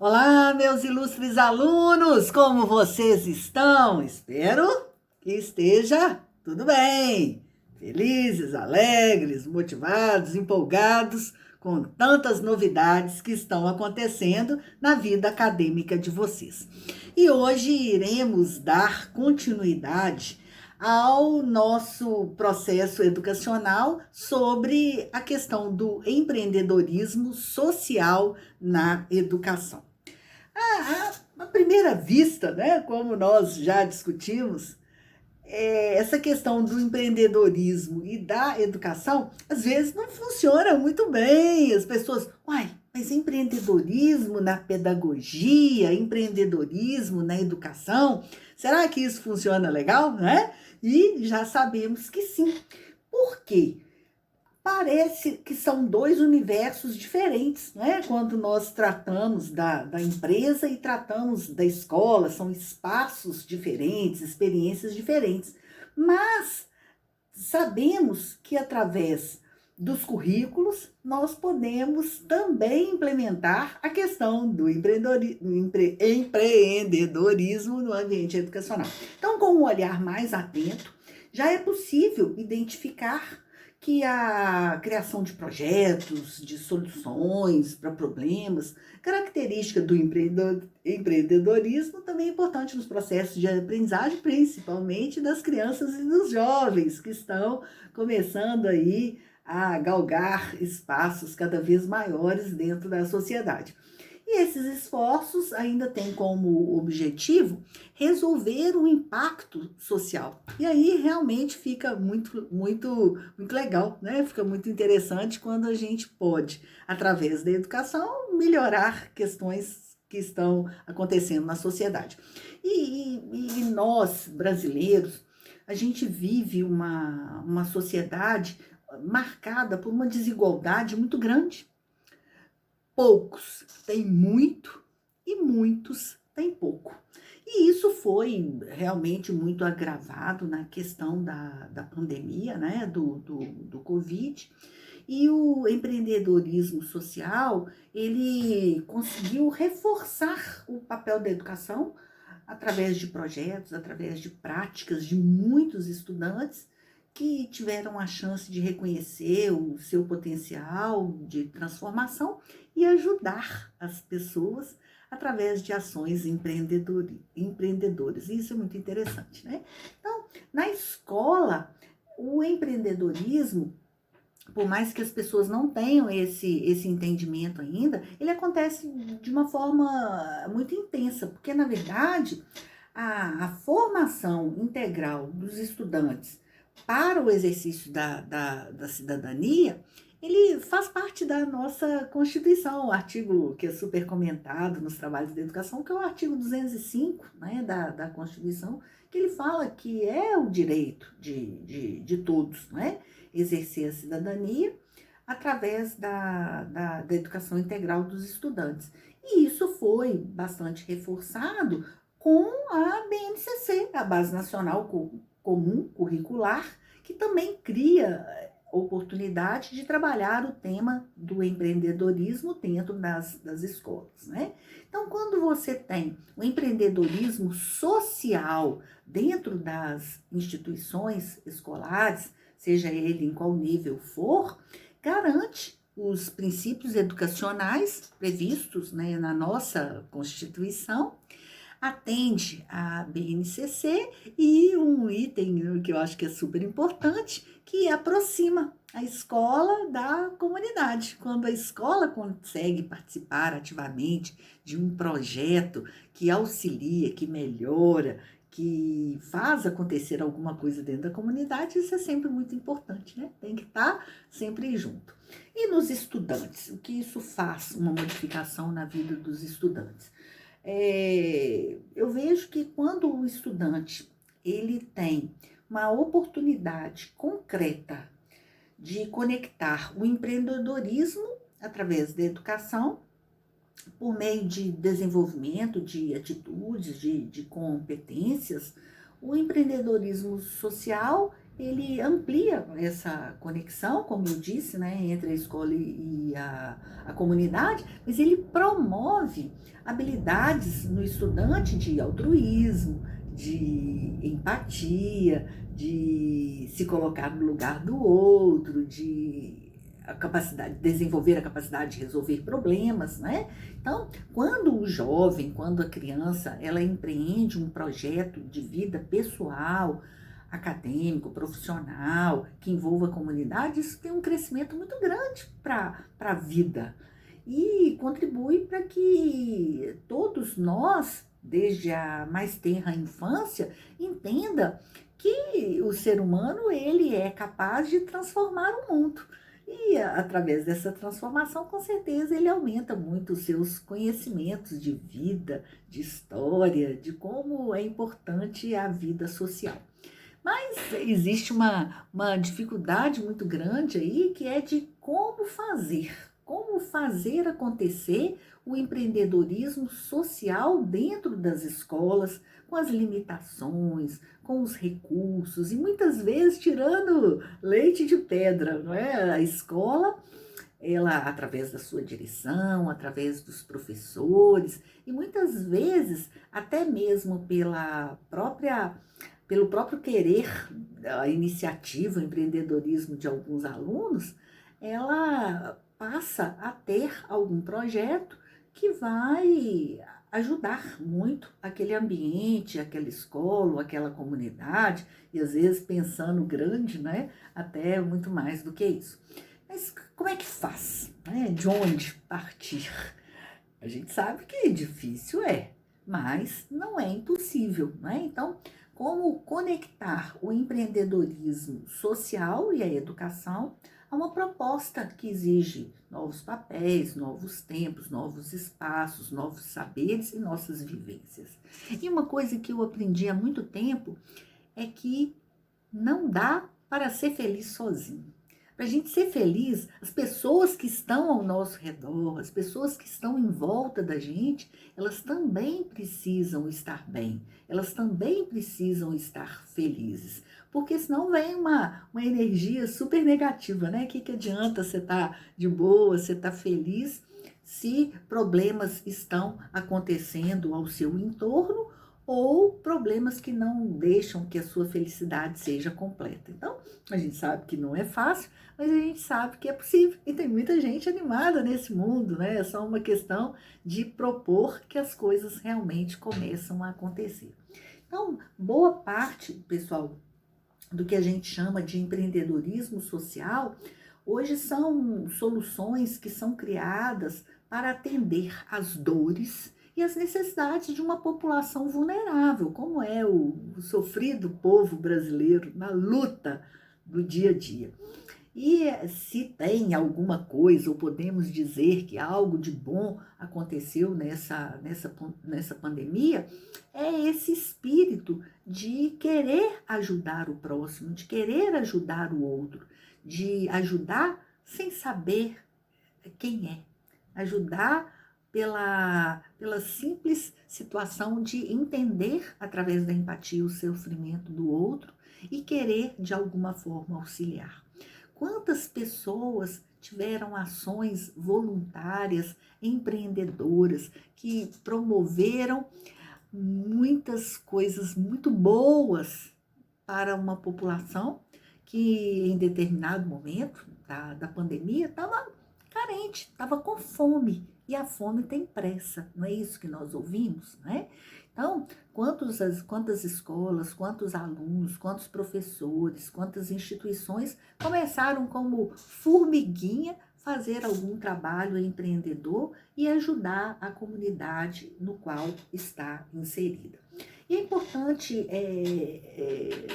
Olá, meus ilustres alunos, como vocês estão? Espero que esteja tudo bem. Felizes, alegres, motivados, empolgados com tantas novidades que estão acontecendo na vida acadêmica de vocês. E hoje iremos dar continuidade ao nosso processo educacional sobre a questão do empreendedorismo social na educação. À primeira vista, né, como nós já discutimos, essa questão do empreendedorismo e da educação, às vezes não funciona muito bem. As pessoas, uai, mas empreendedorismo na pedagogia, empreendedorismo na educação, será que isso funciona legal, né? E já sabemos que sim. Por quê? Parece que são dois universos diferentes, né? Quando nós tratamos da empresa e tratamos da escola, são espaços diferentes, experiências diferentes. Mas sabemos que através dos currículos nós podemos também implementar a questão do empreendedorismo no ambiente educacional. Então, com um olhar mais atento, já é possível identificar que a criação de projetos, de soluções para problemas, característica do empreendedorismo também é importante nos processos de aprendizagem, principalmente das crianças e dos jovens que estão começando aí a galgar espaços cada vez maiores dentro da sociedade. E esses esforços ainda têm como objetivo resolver o impacto social. E aí realmente fica muito legal, né? Fica muito interessante quando a gente pode, através da educação, melhorar questões que estão acontecendo na sociedade. E nós, brasileiros, a gente vive uma sociedade marcada por uma desigualdade muito grande. Poucos têm muito e muitos têm pouco. E isso foi realmente muito agravado na questão da pandemia, né, do Covid. E o empreendedorismo social, ele conseguiu reforçar o papel da educação através de projetos, através de práticas de muitos estudantes que tiveram a chance de reconhecer o seu potencial de transformação e ajudar as pessoas através de ações empreendedoras. Isso é muito interessante, né? Então, na escola, o empreendedorismo, por mais que as pessoas não tenham esse entendimento ainda, ele acontece de uma forma muito intensa, porque, na verdade, a formação integral dos estudantes para o exercício da cidadania, ele faz parte da nossa Constituição, o artigo que é super comentado nos trabalhos da educação, que é o artigo 205, né, da Constituição, que ele fala que é o direito de todos, né, exercer a cidadania através da educação integral dos estudantes. E isso foi bastante reforçado com a BNCC, a Base Nacional Comum Curricular, que também cria oportunidade de trabalhar o tema do empreendedorismo dentro das escolas, né? Então, quando você tem o empreendedorismo social dentro das instituições escolares, seja ele em qual nível for, garante os princípios educacionais previstos, né, na nossa Constituição, atende a BNCC e um item que eu acho que é super importante, que aproxima a escola da comunidade. Quando a escola consegue participar ativamente de um projeto que auxilia, que melhora, que faz acontecer alguma coisa dentro da comunidade, isso é sempre muito importante, né? Tem que estar sempre junto. E nos estudantes, o que isso faz uma modificação na vida dos estudantes? Eu vejo que quando o estudante ele tem uma oportunidade concreta de conectar o empreendedorismo através da educação, por meio de desenvolvimento de atitudes, de competências, o empreendedorismo social ele amplia essa conexão, como eu disse, né, entre a escola e a comunidade, mas ele promove habilidades no estudante de altruísmo, de empatia, de se colocar no lugar do outro, de a capacidade, desenvolver a capacidade de resolver problemas, né? Então, quando o jovem, quando a criança, ela empreende um projeto de vida pessoal, acadêmico, profissional, que envolva a comunidade, isso tem um crescimento muito grande para a vida e contribui para que todos nós, desde a mais tenra infância, entenda que o ser humano ele é capaz de transformar o mundo. E através dessa transformação, com certeza, ele aumenta muito os seus conhecimentos de vida, de história, de como é importante a vida social. Mas existe uma dificuldade muito grande aí, que é de como fazer acontecer o empreendedorismo social dentro das escolas, com as limitações, com os recursos, e muitas vezes tirando leite de pedra, não é? A escola, ela, através da sua direção, através dos professores, e muitas vezes até mesmo pelo próprio querer, a iniciativa, o empreendedorismo de alguns alunos, ela passa a ter algum projeto que vai ajudar muito aquele ambiente, aquela escola, aquela comunidade, e às vezes pensando grande, né? Até muito mais do que isso. Mas como é que faz? Né? De onde partir? A gente sabe que difícil é, mas não é impossível, né? Então, como conectar o empreendedorismo social e a educação a uma proposta que exige novos papéis, novos tempos, novos espaços, novos saberes e nossas vivências. E uma coisa que eu aprendi há muito tempo é que não dá para ser feliz sozinho. Para a gente ser feliz, as pessoas que estão ao nosso redor, as pessoas que estão em volta da gente, elas também precisam estar bem, elas também precisam estar felizes, porque senão vem uma energia super negativa, né? O que adianta você estar de boa, você estar feliz, se problemas estão acontecendo ao seu entorno ou problemas que não deixam que a sua felicidade seja completa. Então, a gente sabe que não é fácil, mas a gente sabe que é possível. E tem muita gente animada nesse mundo, né? É só uma questão de propor que as coisas realmente começam a acontecer. Então, boa parte, pessoal, do que a gente chama de empreendedorismo social, hoje são soluções que são criadas para atender às dores e as necessidades de uma população vulnerável, como é o sofrido povo brasileiro na luta do dia a dia. E se tem alguma coisa, ou podemos dizer que algo de bom aconteceu nessa pandemia, é esse espírito de querer ajudar o próximo, de querer ajudar o outro, de ajudar sem saber quem é, ajudar pela simples situação de entender através da empatia o sofrimento do outro e querer de alguma forma auxiliar. Quantas pessoas tiveram ações voluntárias, empreendedoras, que promoveram muitas coisas muito boas para uma população que em determinado momento da pandemia estava carente, estava com fome. E a fome tem pressa, não é isso que nós ouvimos, né? Então, quantas escolas, quantos alunos, quantos professores, quantas instituições começaram como formiguinha fazer algum trabalho empreendedor e ajudar a comunidade no qual está inserida. E é importante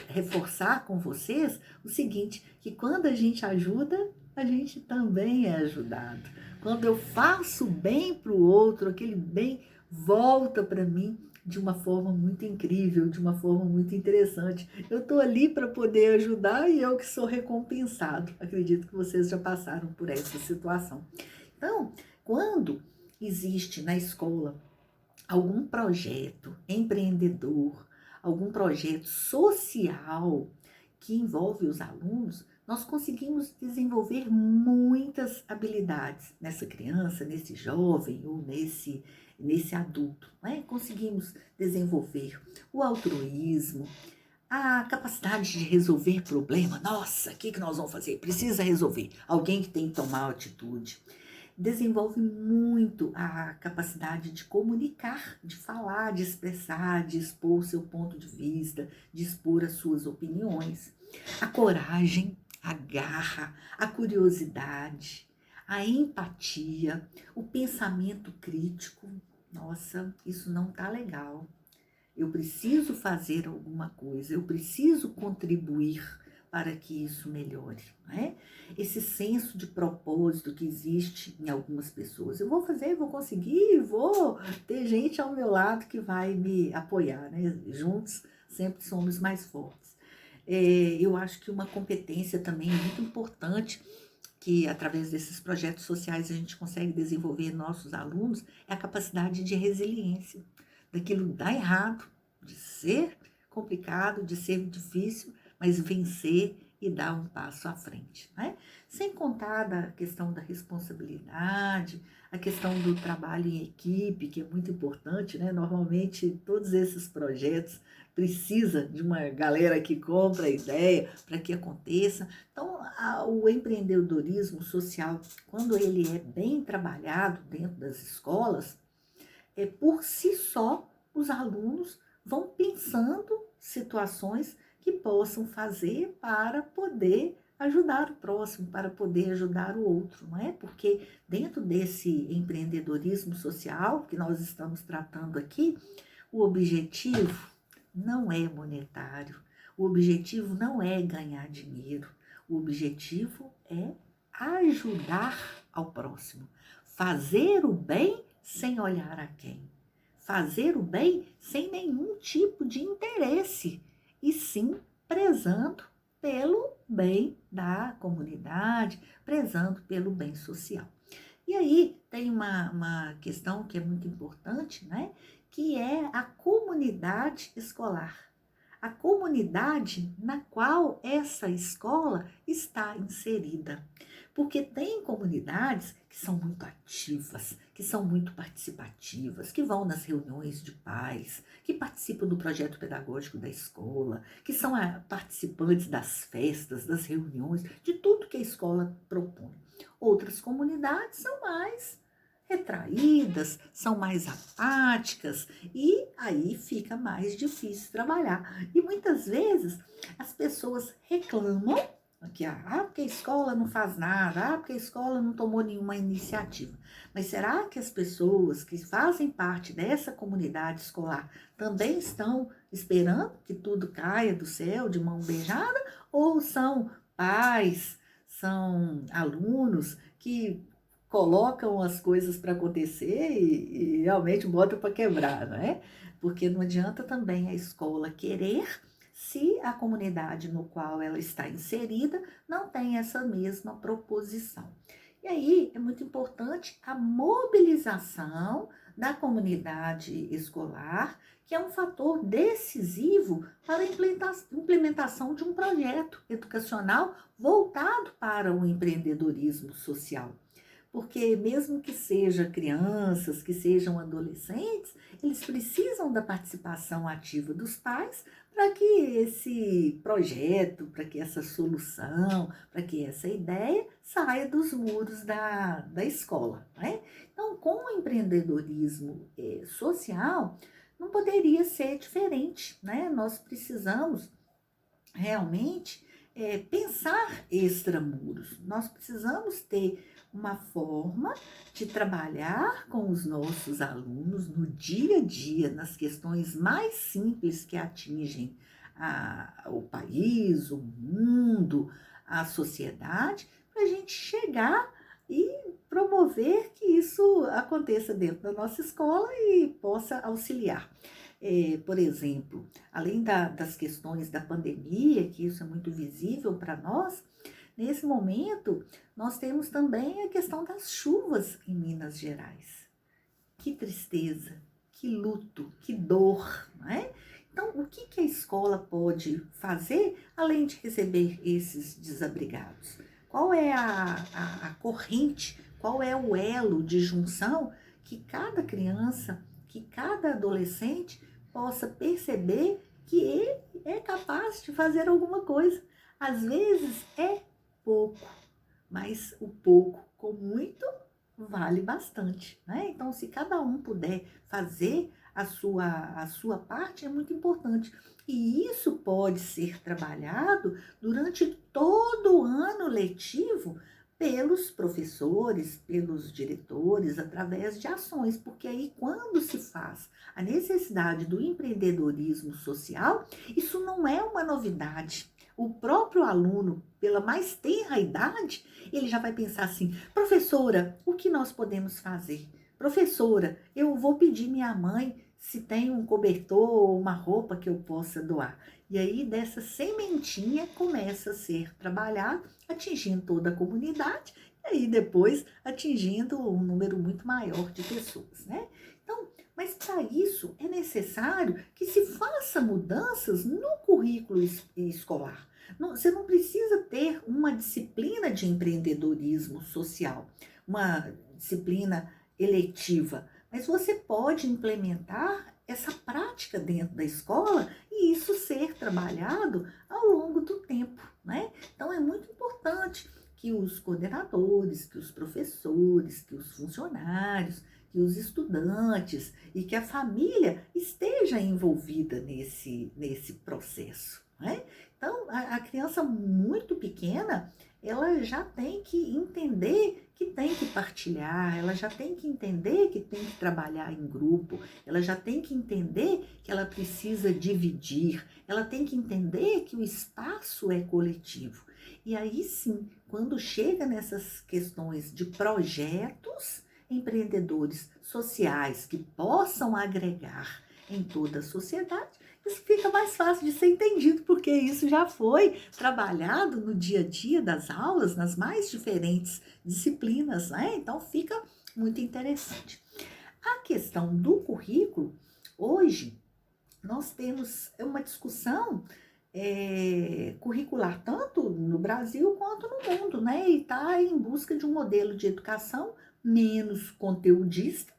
reforçar com vocês o seguinte, que quando a gente ajuda, a gente também é ajudado. Quando eu faço bem para o outro, aquele bem volta para mim de uma forma muito incrível, de uma forma muito interessante. Eu estou ali para poder ajudar e eu que sou recompensado. Acredito que vocês já passaram por essa situação. Então, quando existe na escola algum projeto empreendedor, algum projeto social que envolve os alunos, nós conseguimos desenvolver muitas habilidades nessa criança, nesse jovem ou nesse adulto, né? Conseguimos desenvolver o altruísmo, a capacidade de resolver problema. Nossa, o que nós vamos fazer? Precisa resolver. Alguém que tem que tomar atitude. Desenvolve muito a capacidade de comunicar, de falar, de expressar, de expor o seu ponto de vista, de expor as suas opiniões. A coragem, a garra, a curiosidade, a empatia, o pensamento crítico. Nossa, isso não tá legal. Eu preciso fazer alguma coisa, eu preciso contribuir para que isso melhore, né? Esse senso de propósito que existe em algumas pessoas. Eu vou fazer, vou conseguir, vou ter gente ao meu lado que vai me apoiar, né? Juntos sempre somos mais fortes. Eu acho que uma competência também muito importante que através desses projetos sociais a gente consegue desenvolver em nossos alunos é a capacidade de resiliência, daquilo dar errado, de ser complicado, de ser difícil, mas vencer e dar um passo à frente, né? Sem contar da questão da responsabilidade, a questão do trabalho em equipe, que é muito importante, né? Normalmente todos esses projetos precisa de uma galera que compra a ideia para que aconteça. Então, o empreendedorismo social, quando ele é bem trabalhado dentro das escolas, por si só, os alunos vão pensando situações que possam fazer para poder ajudar o próximo, para poder ajudar o outro, não é? Porque dentro desse empreendedorismo social que nós estamos tratando aqui, o objetivo não é monetário, o objetivo não é ganhar dinheiro, o objetivo é ajudar ao próximo, fazer o bem sem olhar a quem, fazer o bem sem nenhum tipo de interesse, e sim prezando pelo bem da comunidade, prezando pelo bem social. E aí tem uma questão que é muito importante, né? Que é a comunidade escolar. A comunidade na qual essa escola está inserida. Porque tem comunidades que são muito ativas, que são muito participativas, que vão nas reuniões de pais, que participam do projeto pedagógico da escola, que são participantes das festas, das reuniões, de tudo que a escola propõe. Outras comunidades são mais retraídas, são mais apáticas e aí fica mais difícil trabalhar. E muitas vezes as pessoas reclamam que porque a escola não faz nada, porque a escola não tomou nenhuma iniciativa. Mas será que as pessoas que fazem parte dessa comunidade escolar também estão esperando que tudo caia do céu de mão beijada? Ou são pais, são alunos que colocam as coisas para acontecer e realmente botam para quebrar, não é? Porque não adianta também a escola querer se a comunidade no qual ela está inserida não tem essa mesma proposição. E aí é muito importante a mobilização da comunidade escolar, que é um fator decisivo para a implementação de um projeto educacional voltado para o empreendedorismo social. Porque mesmo que sejam crianças, que sejam adolescentes, eles precisam da participação ativa dos pais para que esse projeto, para que essa solução, para que essa ideia saia dos muros da escola, né? Então, com o empreendedorismo social, não poderia ser diferente, né? Nós precisamos realmente pensar extramuros, nós precisamos ter uma forma de trabalhar com os nossos alunos no dia a dia, nas questões mais simples que atingem o país, o mundo, a sociedade, para a gente chegar e promover que isso aconteça dentro da nossa escola e possa auxiliar. Por exemplo, além das questões da pandemia, que isso é muito visível para nós, nesse momento, nós temos também a questão das chuvas em Minas Gerais. Que tristeza, que luto, que dor, não é? Então, o que que a escola pode fazer além de receber esses desabrigados? Qual é a corrente, qual é o elo de junção que cada criança, que cada adolescente possa perceber que ele é capaz de fazer alguma coisa. Às vezes é pouco, mas o pouco com muito vale bastante, né? Então, se cada um puder fazer a sua parte, é muito importante. E isso pode ser trabalhado durante todo o ano letivo pelos professores, pelos diretores, através de ações, porque aí quando se faz a necessidade do empreendedorismo social, isso não é uma novidade. O próprio aluno, pela mais tenra idade, ele já vai pensar assim: professora, o que nós podemos fazer? Professora, eu vou pedir minha mãe se tem um cobertor ou uma roupa que eu possa doar. E aí dessa sementinha começa a ser trabalhado, atingindo toda a comunidade e aí depois atingindo um número muito maior de pessoas, né? Então, mas para isso é necessário que se faça mudanças no currículo escolar. Você não precisa ter uma disciplina de empreendedorismo social, uma disciplina eletiva, mas você pode implementar essa prática dentro da escola e isso ser trabalhado ao longo do tempo, né? Então é muito importante que os coordenadores, que os professores, que os funcionários, que os estudantes e que a família esteja envolvida nesse processo, né? Então, a criança muito pequena, ela já tem que entender que tem que partilhar, ela já tem que entender que tem que trabalhar em grupo, ela já tem que entender que ela precisa dividir, ela tem que entender que o espaço é coletivo. E aí sim, quando chega nessas questões de projetos empreendedores sociais que possam agregar em toda a sociedade, isso fica mais fácil de ser entendido, porque isso já foi trabalhado no dia a dia das aulas, nas mais diferentes disciplinas, né? Então fica muito interessante. A questão do currículo, hoje nós temos uma discussão curricular tanto no Brasil quanto no mundo, né? E está em busca de um modelo de educação menos conteudista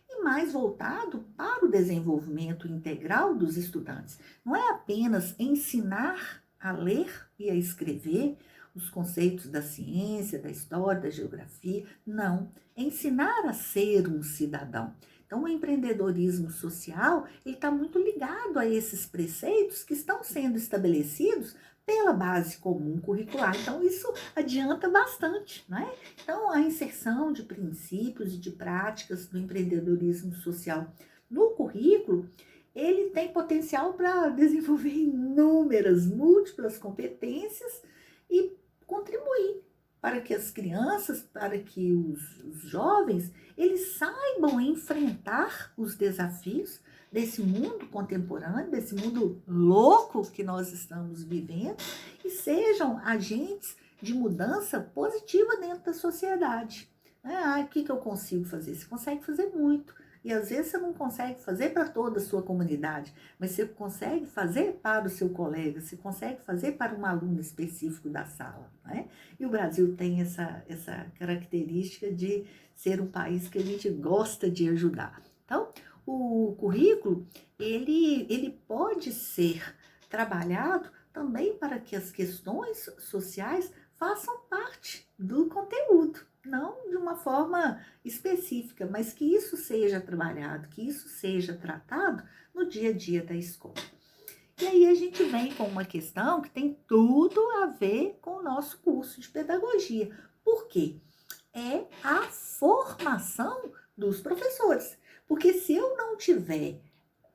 e mais voltado para o desenvolvimento integral dos estudantes. Não é apenas ensinar a ler e a escrever os conceitos da ciência, da história, da geografia, não. É ensinar a ser um cidadão. Então, o empreendedorismo social, ele está muito ligado a esses preceitos que estão sendo estabelecidos pela base comum curricular. Então, isso adianta bastante, né? Então, a inserção de princípios e de práticas do empreendedorismo social no currículo, ele tem potencial para desenvolver inúmeras, múltiplas competências e contribuir para que as crianças, para que os jovens, eles saibam enfrentar os desafios desse mundo contemporâneo, desse mundo louco que nós estamos vivendo e sejam agentes de mudança positiva dentro da sociedade. O que eu consigo fazer? Você consegue fazer muito. E às vezes você não consegue fazer para toda a sua comunidade, mas você consegue fazer para o seu colega, você consegue fazer para um aluno específico da sala, né? E o Brasil tem essa característica de ser um país que a gente gosta de ajudar. Então, o currículo, ele pode ser trabalhado também para que as questões sociais façam parte do conteúdo, não de uma forma específica, mas que isso seja trabalhado, que isso seja tratado no dia a dia da escola. E aí a gente vem com uma questão que tem tudo a ver com o nosso curso de pedagogia. Por quê? É a formação dos professores. Porque se eu não tiver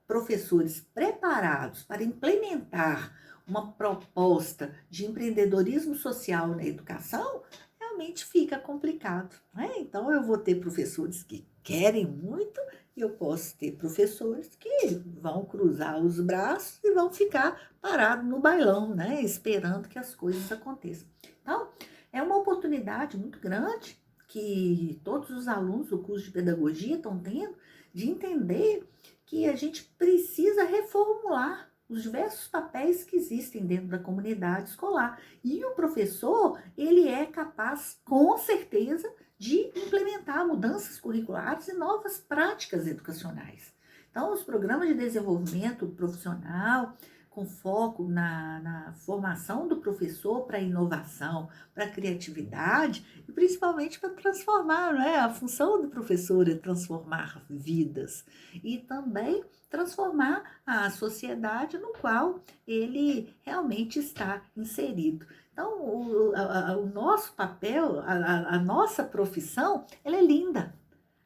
professores preparados para implementar uma proposta de empreendedorismo social na educação, realmente fica complicado, né? Então, eu vou ter professores que querem muito e eu posso ter professores que vão cruzar os braços e vão ficar parados no bailão, né? Esperando que as coisas aconteçam. Então, é uma oportunidade muito grande que todos os alunos do curso de pedagogia estão tendo de entender que a gente precisa reformular os diversos papéis que existem dentro da comunidade escolar. E o professor, ele é capaz, com certeza, de implementar mudanças curriculares e novas práticas educacionais. Então, os programas de desenvolvimento profissional, com foco na formação do professor para a inovação, para a criatividade e principalmente para transformar, né? A função do professor é transformar vidas e também transformar a sociedade no qual ele realmente está inserido. Então, o nosso papel, a nossa profissão, ela é linda.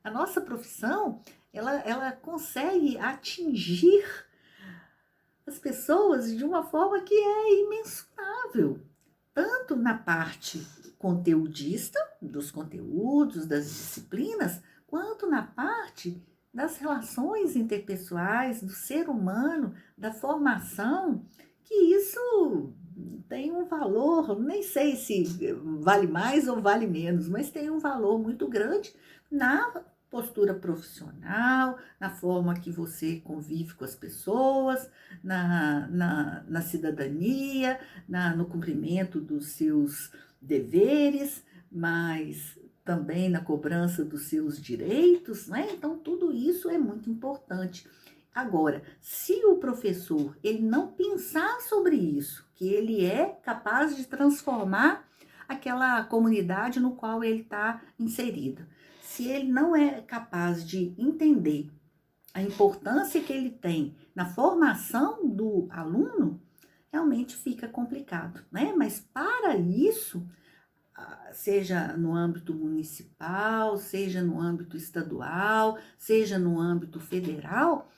A nossa profissão, ela consegue atingir as pessoas de uma forma que é imensurável, tanto na parte conteudista, dos conteúdos, das disciplinas, quanto na parte das relações interpessoais, do ser humano, da formação, que isso tem um valor, nem sei se vale mais ou vale menos, mas tem um valor muito grande na postura profissional, na forma que você convive com as pessoas, na cidadania, no cumprimento dos seus deveres, mas também na cobrança dos seus direitos, né? Então, tudo isso é muito importante. Agora, se o professor ele não pensar sobre isso, que ele é capaz de transformar aquela comunidade no qual ele está inserido, se ele não é capaz de entender a importância que ele tem na formação do aluno, realmente fica complicado, né? Mas para isso, seja no âmbito municipal, seja no âmbito estadual, seja no âmbito federal,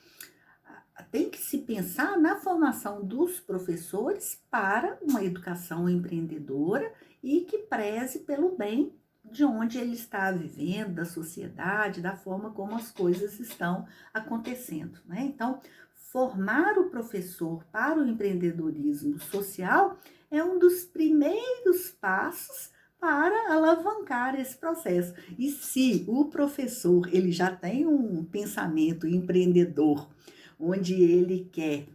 tem que se pensar na formação dos professores para uma educação empreendedora e que preze pelo bem de onde ele está vivendo, da sociedade, da forma como as coisas estão acontecendo, né? Então, formar o professor para o empreendedorismo social é um dos primeiros passos para alavancar esse processo. E se o professor ele já tem um pensamento empreendedor, onde ele quer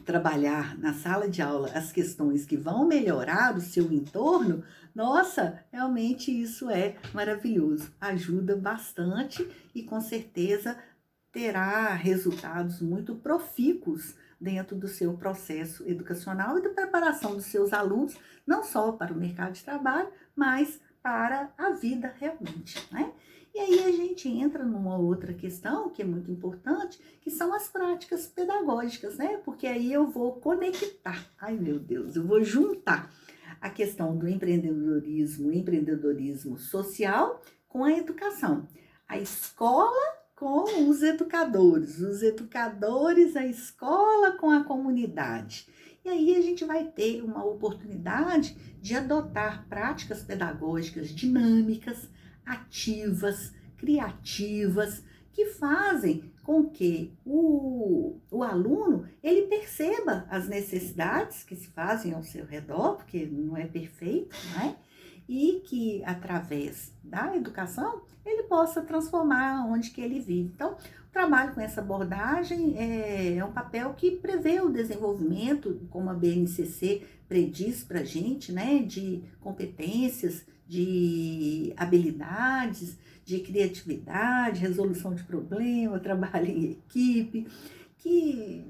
trabalhar na sala de aula as questões que vão melhorar o seu entorno, nossa, realmente isso é maravilhoso. Ajuda bastante e com certeza terá resultados muito profícuos dentro do seu processo educacional e da preparação dos seus alunos, não só para o mercado de trabalho, mas para a vida realmente, né? E aí a gente entra numa outra questão que é muito importante, que são as práticas pedagógicas, né? Porque aí eu vou conectar, ai meu Deus, eu vou juntar a questão do empreendedorismo social com a educação. A escola com os educadores, a escola com a comunidade. E aí a gente vai ter uma oportunidade de adotar práticas pedagógicas dinâmicas, ativas, criativas, que fazem com que o aluno ele perceba as necessidades que se fazem ao seu redor, porque não é perfeito, não é? E que através da educação ele possa transformar onde que ele vive. Então, o trabalho com essa abordagem é um papel que prevê o desenvolvimento, como a BNCC prediz para a gente, né, de competências, de habilidades, de criatividade, resolução de problema, trabalho em equipe, que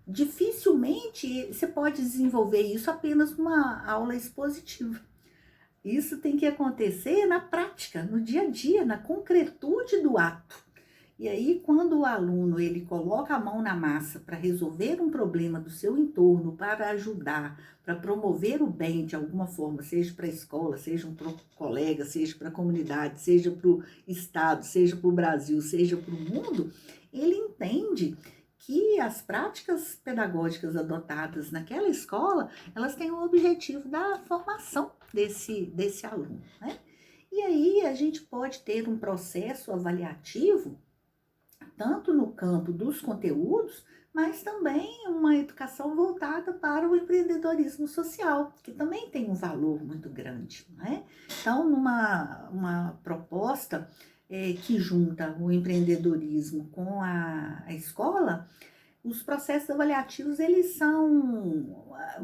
dificilmente você pode desenvolver isso apenas numa aula expositiva. Isso tem que acontecer na prática, no dia a dia, na concretude do ato. E aí, quando o aluno ele coloca a mão na massa para resolver um problema do seu entorno, para ajudar, para promover o bem de alguma forma, seja para a escola, seja para o colega, seja para a comunidade, seja para o estado, seja para o Brasil, seja para o mundo, ele entende que as práticas pedagógicas adotadas naquela escola, elas têm o objetivo da formação desse aluno, né? E aí a gente pode ter um processo avaliativo, tanto no campo dos conteúdos, mas também uma educação voltada para o empreendedorismo social, que também tem um valor muito grande, né? Então, uma proposta que junta o empreendedorismo com a escola, os processos avaliativos, eles são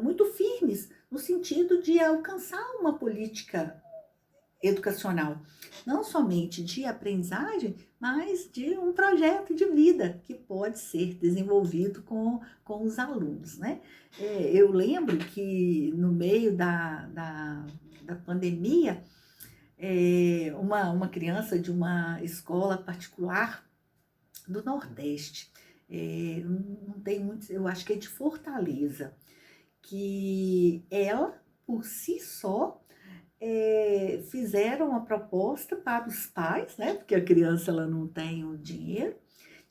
muito firmes no sentido de alcançar uma política educacional, não somente de aprendizagem, mas de um projeto de vida que pode ser desenvolvido com os alunos, né? Eu lembro que no meio da pandemia, uma criança de uma escola particular do Nordeste, não tem muito, eu acho que é de Fortaleza, que ela, por si só, fizeram uma proposta para os pais, né, porque a criança ela não tem o dinheiro,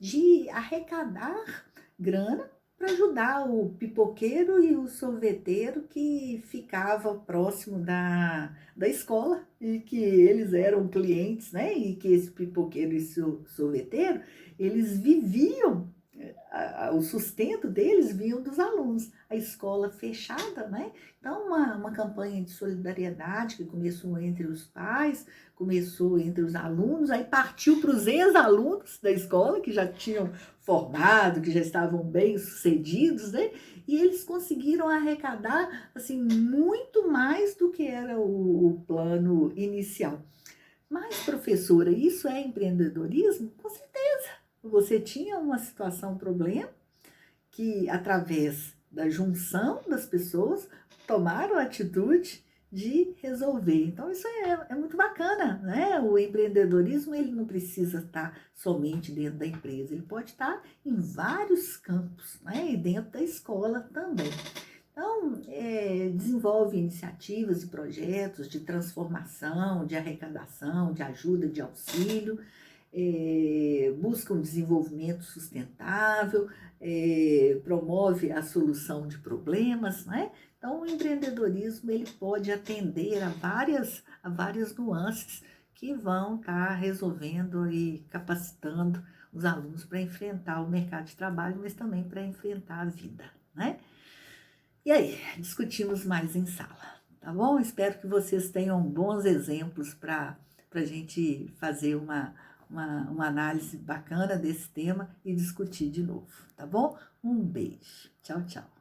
de arrecadar grana para ajudar o pipoqueiro e o sorveteiro que ficava próximo da escola e que eles eram clientes, né, e que esse pipoqueiro e sorveteiro, eles viviam, o sustento deles vinham dos alunos, a escola fechada, né? Então, uma campanha de solidariedade que começou entre os pais, começou entre os alunos, aí partiu para os ex-alunos da escola, que já tinham formado, que já estavam bem-sucedidos, né? E eles conseguiram arrecadar, assim, muito mais do que era o plano inicial. Mas, professora, isso é empreendedorismo? Com certeza. Você tinha uma situação, um problema, que através da junção das pessoas tomaram a atitude de resolver. Então isso é muito bacana, né? O empreendedorismo ele não precisa estar somente dentro da empresa, ele pode estar em vários campos, né? E dentro da escola também. Então, desenvolve iniciativas e projetos de transformação, de arrecadação, de ajuda, de auxílio, busca um desenvolvimento sustentável, promove a solução de problemas, né? Então, o empreendedorismo ele pode atender a várias nuances que vão estar resolvendo e capacitando os alunos para enfrentar o mercado de trabalho, mas também para enfrentar a vida, né? E aí, discutimos mais em sala, tá bom? Espero que vocês tenham bons exemplos para a gente fazer uma análise bacana desse tema e discutir de novo, tá bom? Um beijo. Tchau, tchau.